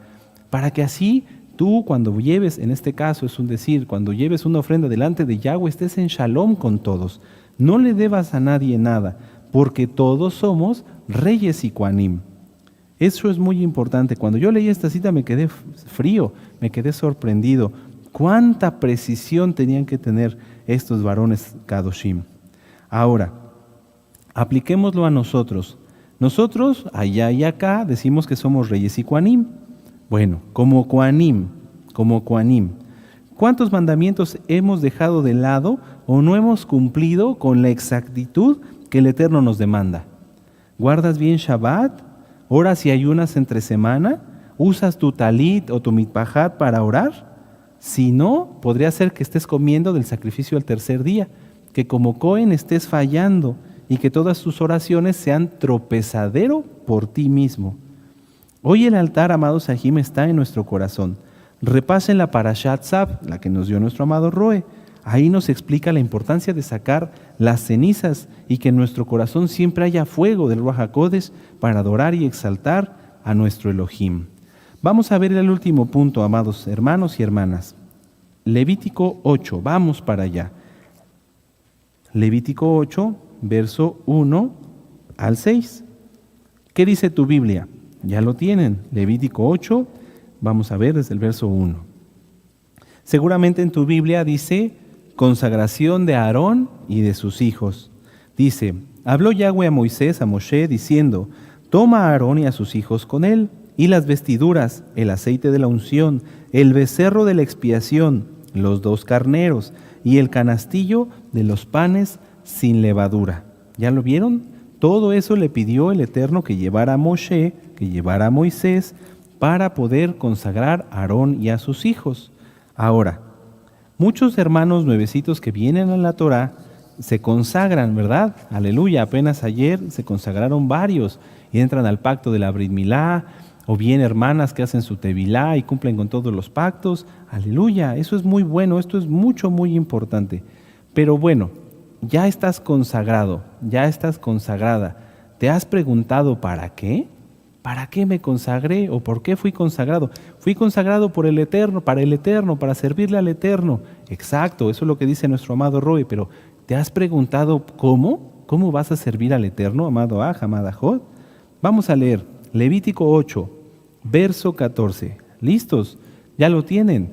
para que así tú cuando lleves, en este caso es un decir, cuando lleves una ofrenda delante de Yahweh, estés en Shalom con todos. No le debas a nadie nada. porque todos somos reyes y Kohanim. Eso es muy importante. Cuando yo leí esta cita me quedé frío, me quedé sorprendido. ¿Cuánta precisión tenían que tener estos varones Kadoshim? Ahora, apliquémoslo a nosotros. Nosotros, allá y acá, decimos que somos reyes y Kohanim. Bueno, como Kohanim, ¿cuántos mandamientos hemos dejado de lado o no hemos cumplido con la exactitud que el Eterno nos demanda? ¿Guardas bien Shabbat? ¿Oras y ayunas entre semana? ¿Usas tu talit o tu mitpahat para orar? Si no, podría ser que estés comiendo del sacrificio del tercer día, que como Cohen estés fallando y que todas tus oraciones sean tropezadero por ti mismo. Hoy el altar, amados Sahim, está en nuestro corazón. Repasen la Parashat Tzav, la que nos dio nuestro amado Roe. Ahí nos explica la importancia de sacar las cenizas y que en nuestro corazón siempre haya fuego del Ruach HaKodesh para adorar y exaltar a nuestro Elohim. Vamos a ver el último punto, amados hermanos y hermanas. Levítico 8, vamos para allá. Levítico 8, verso 1 al 6. ¿Qué dice tu Biblia? Ya lo tienen, Levítico 8, vamos a ver desde el verso 1. Seguramente en tu Biblia dice consagración de Aarón y de sus hijos. Dice, habló Yahweh a Moisés, a Moshe, diciendo, toma a Aarón y a sus hijos con él, y las vestiduras, el aceite de la unción, el becerro de la expiación, los 2 carneros, y el canastillo de los panes sin levadura. ¿Ya lo vieron? Todo eso le pidió el Eterno que llevara a Moshe, que llevara a Moisés, para poder consagrar a Aarón y a sus hijos. Ahora, muchos hermanos nuevecitos que vienen a la Torah se consagran, ¿verdad? Aleluya, apenas ayer se consagraron varios y entran al pacto de la Brit Milá, o bien hermanas que hacen su tevilá y cumplen con todos los pactos. Aleluya, eso es muy bueno, esto es muy importante. Pero bueno, ya estás consagrado, ya estás consagrada. ¿Te has preguntado para qué? ¿Para qué me consagré o por qué fui consagrado? Fui consagrado por el Eterno, para servirle al Eterno. Exacto, eso es lo que dice nuestro amado Roy, pero ¿te has preguntado cómo? ¿Cómo vas a servir al Eterno, amado Aj, amada Jod? Vamos a leer Levítico 8, verso 14. ¿Listos? ¿Ya lo tienen?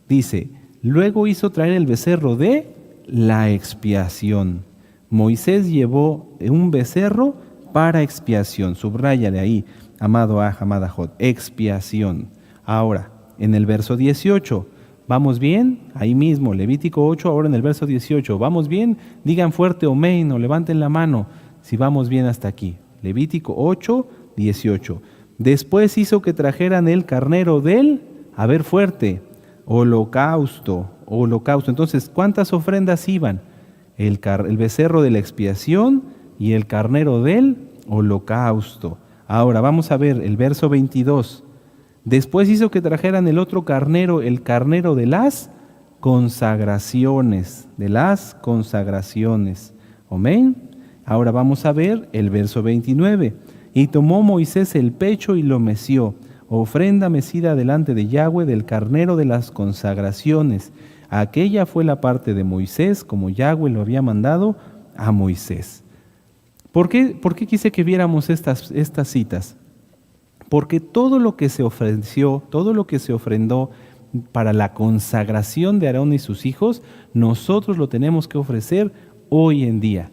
Dice, luego hizo traer el becerro de la expiación. Moisés llevó un becerro para expiación. Subráyale ahí, amado Aj, amada Jod, expiación. Ahora, en el verso 18, ¿vamos bien? Ahí mismo, Levítico 8, ahora en el verso 18. ¿Vamos bien? Digan fuerte amén o levanten la mano si vamos bien hasta aquí. Levítico 8, 18. Después hizo que trajeran el carnero del, a ver fuerte, holocausto. Entonces, ¿cuántas ofrendas iban? El becerro de la expiación y el carnero del holocausto. Ahora vamos a ver el verso 22. Después hizo que trajeran el otro carnero, el carnero de las consagraciones. Amén. Ahora vamos a ver el verso 29. Y tomó Moisés el pecho y lo meció, ofrenda mecida delante de Yahweh del carnero de las consagraciones. Aquella fue la parte de Moisés, como Yahweh lo había mandado a Moisés. ¿Por qué quise que viéramos estas citas? Porque todo lo que se ofreció, todo lo que se ofrendó para la consagración de Aarón y sus hijos, nosotros lo tenemos que ofrecer hoy en día.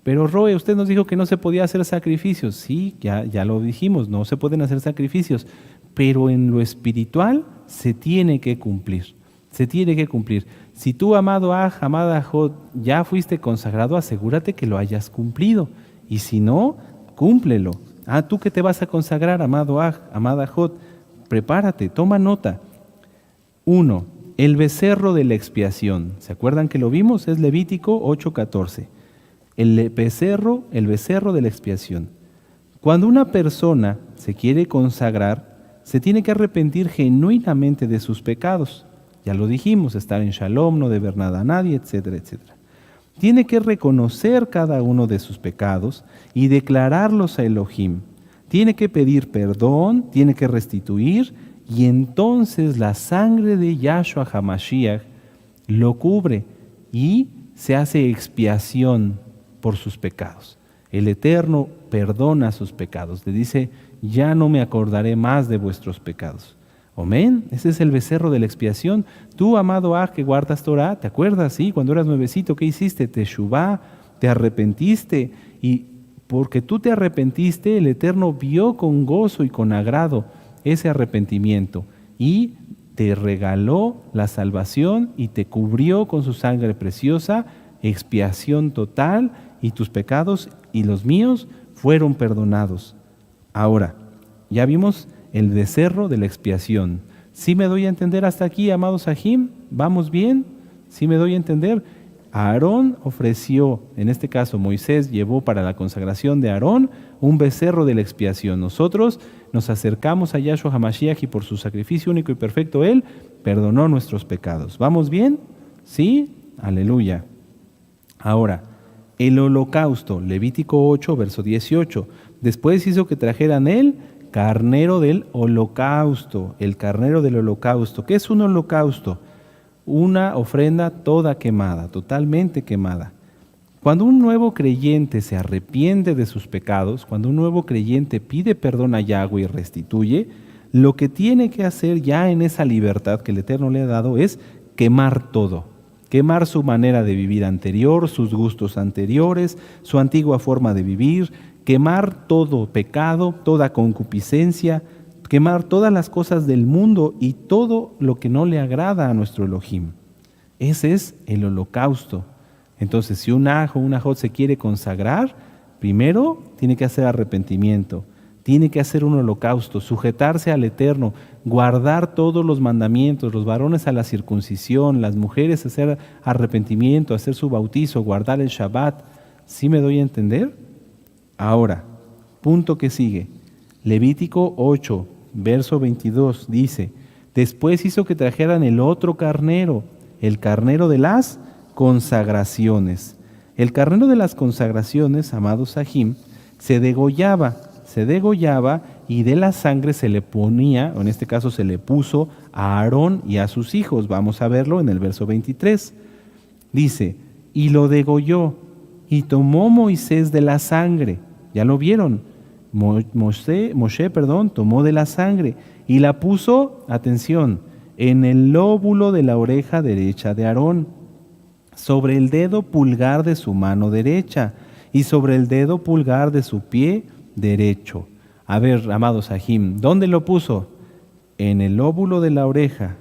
Pero Roe, usted nos dijo que no se podía hacer sacrificios. Sí, ya lo dijimos, no se pueden hacer sacrificios. Pero en lo espiritual se tiene que cumplir. Si tú, amado Aj, amada Jod, ya fuiste consagrado, asegúrate que lo hayas cumplido. Y si no, cúmplelo. Tú que te vas a consagrar, amado Aj, amada Jod, prepárate, toma nota. 1. El becerro de la expiación. ¿Se acuerdan que lo vimos? Es Levítico 8:14. El becerro de la expiación. Cuando una persona se quiere consagrar, se tiene que arrepentir genuinamente de sus pecados. Ya lo dijimos, estar en shalom, no deber nada a nadie, etcétera, etcétera. Tiene que reconocer cada uno de sus pecados y declararlos a Elohim. Tiene que pedir perdón, tiene que restituir, y entonces la sangre de Yahshua HaMashiach lo cubre y se hace expiación por sus pecados. El Eterno perdona sus pecados. Le dice, ya no me acordaré más de vuestros pecados. Amén. Ese es el becerro de la expiación. Tú, amado que guardas Torah, ¿te acuerdas? Sí, cuando eras nuevecito, ¿qué hiciste? Teshuvá, te arrepentiste. Y porque tú te arrepentiste, el Eterno vio con gozo y con agrado ese arrepentimiento y te regaló la salvación y te cubrió con su sangre preciosa, expiación total, y tus pecados y los míos fueron perdonados. Ahora, ya vimos el becerro de la expiación. ¿Sí me doy a entender hasta aquí, amados Sahim? ¿Vamos bien? ¿Sí me doy a entender? Aarón ofreció, en este caso Moisés llevó para la consagración de Aarón un becerro de la expiación. Nosotros nos acercamos a Yahshua HaMashiach y por su sacrificio único y perfecto Él perdonó nuestros pecados. ¿Vamos bien? ¿Sí? Aleluya. Ahora, el holocausto, Levítico 8, verso 18. Después hizo que trajeran el carnero del holocausto, el carnero del holocausto. ¿Qué es un holocausto? Una ofrenda toda quemada, totalmente quemada. Cuando un nuevo creyente se arrepiente de sus pecados, cuando un nuevo creyente pide perdón a Yahweh y restituye, lo que tiene que hacer ya en esa libertad que el Eterno le ha dado es quemar todo. Quemar su manera de vivir anterior, sus gustos anteriores, su antigua forma de vivir, quemar todo pecado, toda concupiscencia, quemar todas las cosas del mundo y todo lo que no le agrada a nuestro Elohim. Ese es el holocausto. Entonces, si un aj o un ajot se quiere consagrar, primero tiene que hacer arrepentimiento, tiene que hacer un holocausto, sujetarse al Eterno, guardar todos los mandamientos, los varones a la circuncisión, las mujeres a hacer arrepentimiento, hacer su bautizo, guardar el Shabbat. ¿Sí me doy a entender? Ahora, punto que sigue. Levítico 8, verso 22 dice, después hizo que trajeran el otro carnero, el carnero de las consagraciones. El carnero de las consagraciones, amados Sahim, se degollaba y de la sangre se le ponía, o en este caso se le puso a Aarón y a sus hijos. Vamos a verlo en el verso 23. Dice, y lo degolló y tomó Moisés de la sangre. ¿Ya lo vieron? Moshe, tomó de la sangre y la puso, atención, en el lóbulo de la oreja derecha de Aarón, sobre el dedo pulgar de su mano derecha y sobre el dedo pulgar de su pie derecho. A ver, amados Sahim, ¿dónde lo puso? En el lóbulo de la oreja,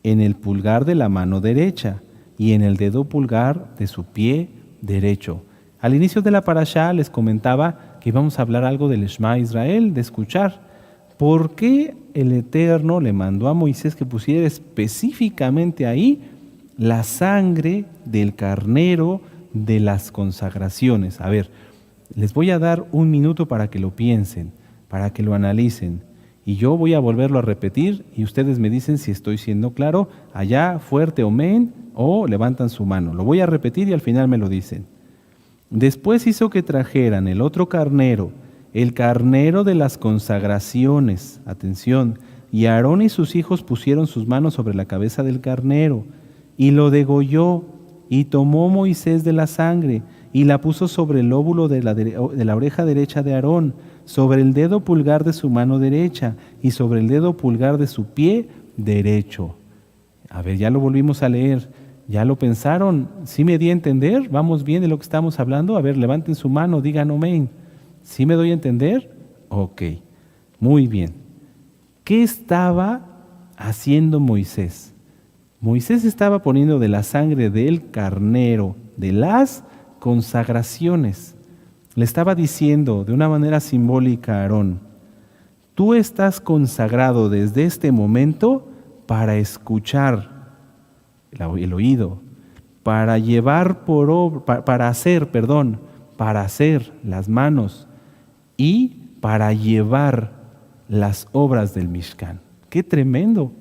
en el pulgar de la mano derecha y en el dedo pulgar de su pie derecho. Al inicio de la parashá les comentaba que íbamos a hablar algo del Shema Israel, de escuchar. ¿Por qué el Eterno le mandó a Moisés que pusiera específicamente ahí la sangre del carnero de las consagraciones? A ver, les voy a dar un minuto para que lo piensen, para que lo analicen. Y yo voy a volverlo a repetir y ustedes me dicen si estoy siendo claro, allá fuerte amén o levantan su mano. Lo voy a repetir y al final me lo dicen. Después hizo que trajeran el otro carnero, el carnero de las consagraciones, atención, y Aarón y sus hijos pusieron sus manos sobre la cabeza del carnero y lo degolló, y tomó Moisés de la sangre y la puso sobre el lóbulo de la oreja derecha de Aarón, sobre el dedo pulgar de su mano derecha y sobre el dedo pulgar de su pie derecho. A ver, ya lo volvimos a leer. ¿Ya lo pensaron? ¿Sí me di a entender? ¿Vamos bien de lo que estamos hablando? A ver, levanten su mano, digan amén. ¿Sí me doy a entender? Ok, muy bien. ¿Qué estaba haciendo Moisés? Moisés estaba poniendo de la sangre del carnero, de las consagraciones. Le estaba diciendo de una manera simbólica a Aarón, tú estás consagrado desde este momento para escuchar el oído, para llevar por obra, para hacer las manos y para llevar las obras del Mishkan. ¡Qué tremendo!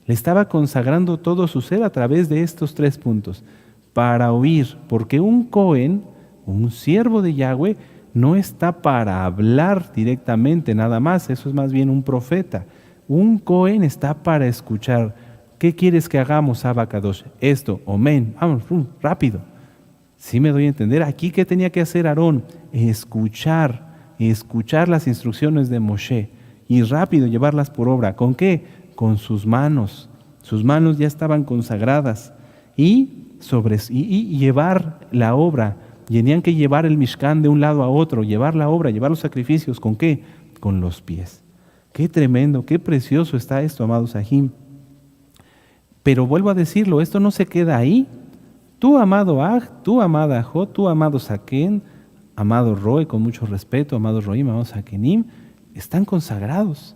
Le estaba consagrando todo su ser a través de estos 3 puntos. Para oír, porque un Cohen, un siervo de Yahweh, no está para hablar directamente nada más, eso es más bien un profeta. Un Cohen está para escuchar. ¿Qué quieres que hagamos, Abba Kadosh? Esto, amén, vamos, rápido. ¿Sí me doy a entender? Aquí, ¿qué tenía que hacer Aarón? Escuchar las instrucciones de Moshe y rápido llevarlas por obra. ¿Con qué? Con sus manos. Sus manos ya estaban consagradas y llevar la obra. Tenían que llevar el Mishkan de un lado a otro, llevar la obra, llevar los sacrificios. ¿Con qué? Con los pies. Qué tremendo, qué precioso está esto, amados Ajim. Pero vuelvo a decirlo, esto no se queda ahí. Tú, amado Aj, tú, amada Jot, tú, amado Saken, amado Roe, con mucho respeto, amado Roim, amado Sakenim, están consagrados.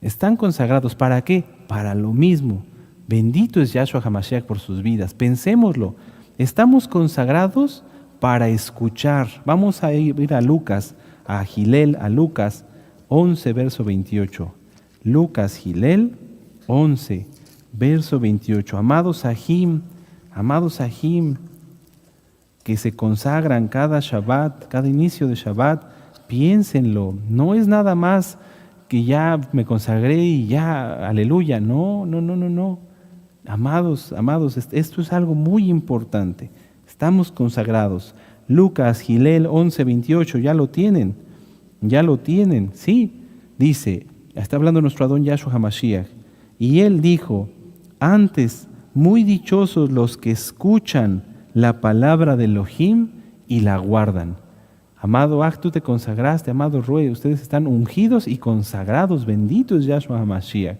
Están consagrados. ¿Para qué? Para lo mismo. Bendito es Yahshua HaMashiach por sus vidas. Pensémoslo. Estamos consagrados para escuchar. Vamos a ir a Lucas, a Gilel, a Lucas 11, verso 28. Lucas, Gilel 11, verso 28. Amados Ajim, que se consagran cada Shabbat, cada inicio de Shabbat, piénsenlo. No es nada más que ya me consagré y ya, aleluya. No. Amados, esto es algo muy importante. Estamos consagrados. Lucas, Gilel 11, 28, ya lo tienen, sí. Dice, está hablando nuestro Adón Yahshua HaMashiach, y él dijo, antes, muy dichosos los que escuchan la palabra de Elohim y la guardan. Amado Aj, tú te consagraste, amado Rue, ustedes están ungidos y consagrados, bendito es Yahshua HaMashiach,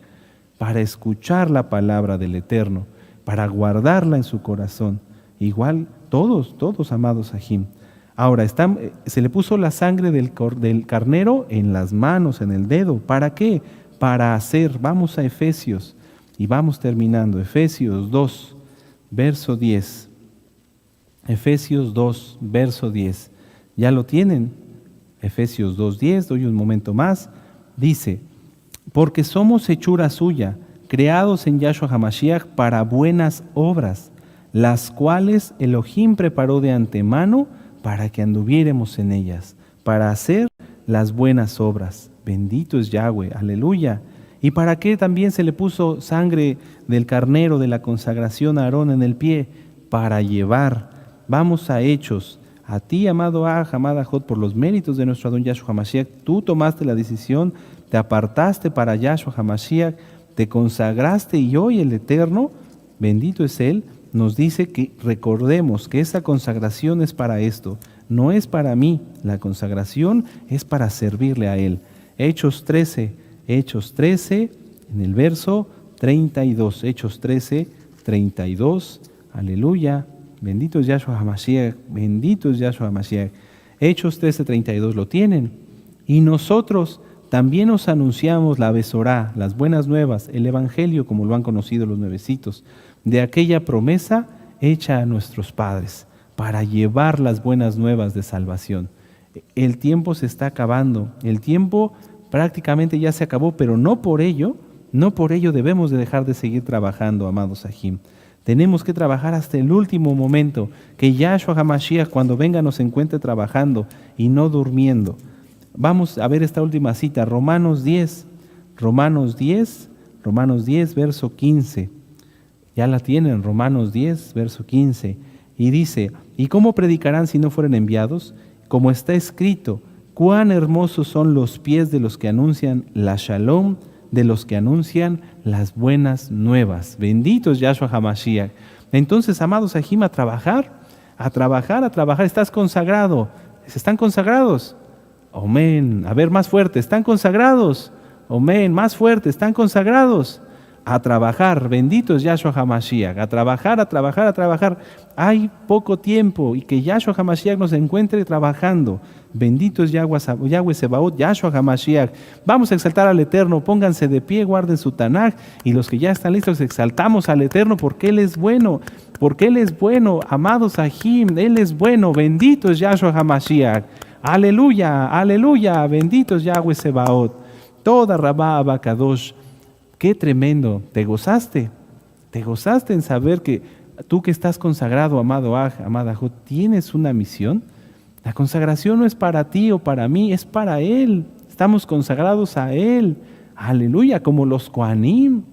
para escuchar la palabra del Eterno, para guardarla en su corazón. Igual todos, amados Ajim. Ahora, se le puso la sangre del carnero en las manos, en el dedo. ¿Para qué? Para hacer. Vamos a Efesios y vamos terminando. Efesios 2, verso 10. Efesios 2, verso 10. ¿Ya lo tienen? Efesios 2, 10. Doy un momento más. Dice, porque somos hechura suya, creados en Yahshua HaMashiach para buenas obras, las cuales Elohim preparó de antemano para que anduviéramos en ellas, para hacer las buenas obras. Bendito es Yahweh, aleluya. ¿Y para qué también se le puso sangre del carnero de la consagración a Aarón en el pie? Para llevar. Vamos a Hechos. A ti, amado Aj, amada Jot, por los méritos de nuestro Adón Yahshua HaMashiach, tú tomaste la decisión, te apartaste para Yahshua HaMashiach, te consagraste y hoy el Eterno, bendito es Él, nos dice que recordemos que esa consagración es para esto, no es para mí, la consagración es para servirle a Él. Hechos 13, en el verso 32, Hechos 13, 32, aleluya, bendito es Yahshua HaMashiach, bendito es Yahshua HaMashiach. Hechos 13, 32 lo tienen. Y nosotros también os anunciamos la Besorá, las buenas nuevas, el Evangelio, como lo han conocido los nuevecitos, de aquella promesa hecha a nuestros padres, para llevar las buenas nuevas de salvación. El tiempo se está acabando, el tiempo prácticamente ya se acabó, pero no por ello debemos de dejar de seguir trabajando, amados Ajim. Tenemos que trabajar hasta el último momento, que Yahshua HaMashiach cuando venga nos encuentre trabajando y no durmiendo. Vamos a ver esta última cita, Romanos 10, verso 15. Ya la tienen, Romanos 10, verso 15. Y dice, ¿y cómo predicarán si no fueren enviados? Como está escrito, cuán hermosos son los pies de los que anuncian la Shalom, de los que anuncian las buenas nuevas. Bendito es Yahshua HaMashiach. Entonces, amados Ajim, a trabajar. Estás consagrado. ¿Están consagrados? Amén. A ver, más fuerte. ¿Están consagrados? Amén. Más fuerte. ¿Están consagrados? A trabajar. Bendito es Yahshua HaMashiach. A trabajar. Hay poco tiempo y que Yahshua HaMashiach nos encuentre trabajando. Bendito es Yahweh Sebaot, Yahshua HaMashiach. Vamos a exaltar al Eterno. Pónganse de pie, guarden su Tanaj. Y los que ya están listos, exaltamos al Eterno porque Él es bueno. Porque Él es bueno. Amados Ajim, Él es bueno. Bendito es Yahshua HaMashiach. Aleluya, aleluya. Bendito es Yahweh Sebaot. Toda Rabá Abacadosh. Qué tremendo. ¿Te gozaste? ¿Te gozaste en saber que tú que estás consagrado, amado Aj, amada Jot, tienes una misión? La consagración no es para ti o para mí, es para Él. Estamos consagrados a Él. Aleluya, como los Kohanim.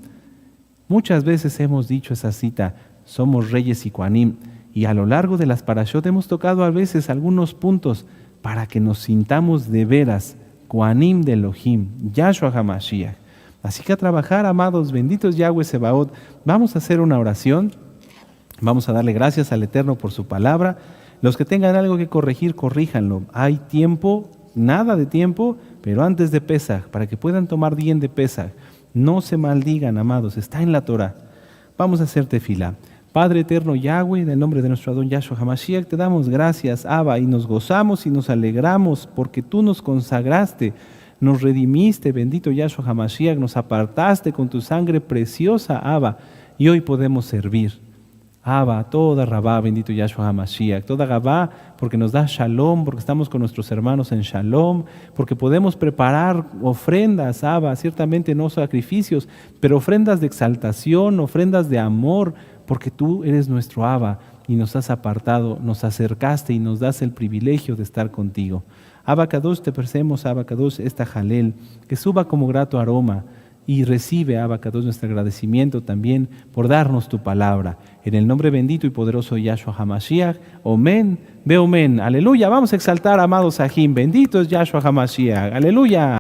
Muchas veces hemos dicho esa cita, somos reyes y Kohanim. Y a lo largo de las parashot hemos tocado a veces algunos puntos para que nos sintamos de veras, Koanim de Elohim, Yahshua HaMashiach. Así que a trabajar, amados, benditos Yahweh Sebaot. Vamos a hacer una oración. Vamos a darle gracias al Eterno por su palabra. Los que tengan algo que corregir, corríjanlo. Hay tiempo, nada de tiempo, pero antes de Pesaj, para que puedan tomar bien de Pesaj. No se maldigan, amados, está en la Torah. Vamos a hacer tefilá. Padre eterno Yahweh, en el nombre de nuestro Adón Yahshua HaMashiach, te damos gracias, Abba, y nos gozamos y nos alegramos porque tú nos consagraste, nos redimiste, bendito Yahshua HaMashiach, nos apartaste con tu sangre preciosa, Abba, y hoy podemos servir. Abba, toda Rabá, bendito Yahshua HaMashiach, toda Gabá, porque nos da Shalom, porque estamos con nuestros hermanos en Shalom, porque podemos preparar ofrendas, Abba, ciertamente no sacrificios, pero ofrendas de exaltación, ofrendas de amor, porque tú eres nuestro Abba y nos has apartado, nos acercaste y nos das el privilegio de estar contigo. Abba Kadosh, te ofrecemos, Abba Kadosh, esta jalel, que suba como grato aroma y recibe, Abba Kadosh, nuestro agradecimiento también por darnos tu palabra. En el nombre bendito y poderoso de Yahshua HaMashiach, Omen, ve Omen, aleluya. Vamos a exaltar, amados Sahim, bendito es Yahshua HaMashiach, aleluya.